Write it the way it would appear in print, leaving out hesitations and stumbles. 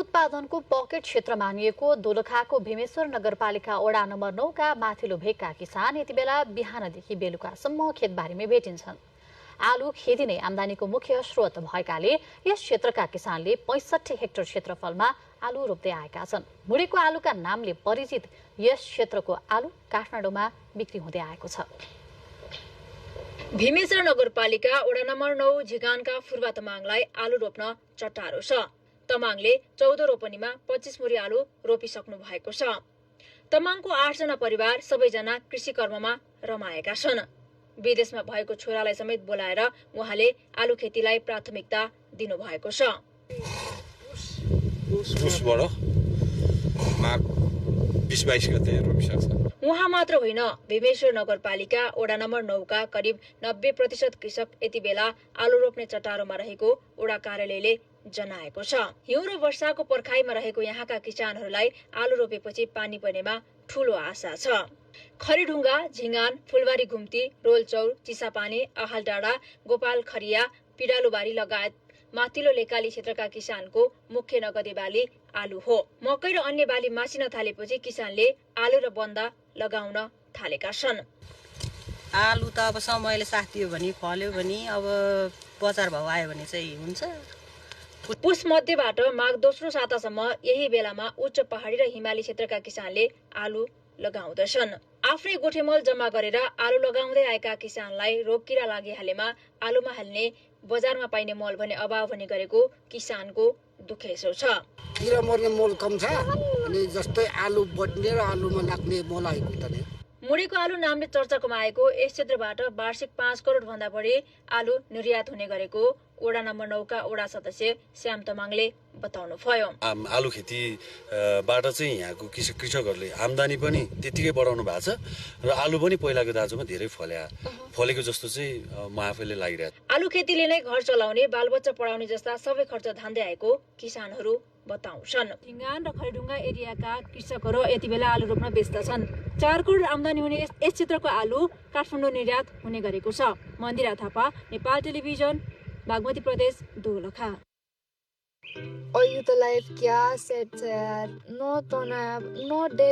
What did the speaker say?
उत्पादनको पकेट क्षेत्र मानिएको दोलखाको भीमेश्वर नगरपालिका वडा नम्बर 9 का माथिल्लो भेगका किसान यति बेला बिहानदेखि बेलुकासम्म खेतबारीमै भेटिन्छन्। आलु खेती नै आम्दानीको मुख्य स्रोत भएकाले यस क्षेत्रका किसानले 65 हेक्टर क्षेत्रफलमा आलु रोप्दै आएका छन्। मुडीको आलुका नामले परिचित यस क्षेत्रको आलु काठमाडौँमा बिक्री हुँदै आएको छ। भीमेश्वर नगरपालिका वडा नम्बर 9 झिगानका फुर्बा तमाङलाई आलु रोप्न चट्टारो छ। तमाङले 14 रोपनीमा 25 मुरी आलु रोपिसक्नु भएको छ। तमाङको 8 जना परिवार सबैजना कृषि कर्ममा रमाएका छन्। विदेशमा भएको छोरालाई समेत बोलाएर उहाँले आलु खेतीलाई प्राथमिकता दिनुभएको छ। उहाँ मात्र होइन, भीमेश्वर नगरपालिका वडा नम्बर 9 का करिब 90% कृषक यति बेला आलु रोप्ने चट्टारोमा रहेको वडा कार्यालयले जनाएको छ। हिउँ र वर्षाको पर्खाइमा रहेको यहाँका किसानहरूलाई आलु रोपेपछि पानी पर्नेमा ठूलो आशा छ। खरीढुङ्गा, झिङ्गान, फुलबारी घुम्ती, रोलचौर, चिसापानी, आहालडाँडा, गोपाल खरिया, पिडालुबारी लगायत माथिल्लो लेकाली क्षेत्रका किसानको मुख्य नगदे बाली आलु हो। मकै र अन्य बाली मासिन थालेपछि किसानले आलु र बन्दा लगाउन थालेका छन्। आलु त अब समयले साथ दियो भने फल्यो भने अब बजार भाउ आयो भने चाहिँ हुन्छ। पुस मध्यबाट माघ दोस्रो सातासम्म यही बेलामा उच्च पहाडी र हिमाली क्षेत्रका किसानले आलु लगाउँदछन्। आफ्नै गोठेमल जम्मा गरेर आलु लगाउँदै आएका किसानलाई रोगकीरा लागिहालेमा आलुमा हाल्ने बजारमा पाइने मल भने अभाव भने गरेको किसानको दुखेसो छ। किरा मर्ने मल कम छ अनि जस्तै आलु बढ्ने र आलुमा लाग्ने मल आएको त नि। मुडीको आलु नामले चर्चामा आएको यस क्षेत्रबाट वार्षिक 5 करोड भन्दा बढी आलु निर्यात हुने गरेको वडा नम्बर 9 का वडा सदस्य श्याम तमाङले बताउनु भयो। आलु खेतीबाट चाहिँ यहाँको कृषकहरूले आम्दानी पनि त्यतिकै बढाउनु भएको छ र आलु पनि पहिलाको दाजुमा धेरै फलेको जस्तो चाहिँ म आफैले लागिरहेको छ। आलु खेतीले नै घर चलाउने, बालबच्चा पढाउने जस्ता सबै खर्च धान्दै आएको किसानहरू बताउँछन्। झिङ्गान र खरीढुङ्गा एरियाका कृषकहरू यति बेला आलु रोप्न व्यस्त छन्। 4 करोड आम्दानी हुने यस क्षेत्रको आलु काठमाडौँ निर्यात हुने गरेको छ। मन्दिरा थापा, नेपाल टेलिभिजन, बागमती प्रदेश, दोलखा। Oye, tu life क्या सेट है यार, नो तो ना नो डेट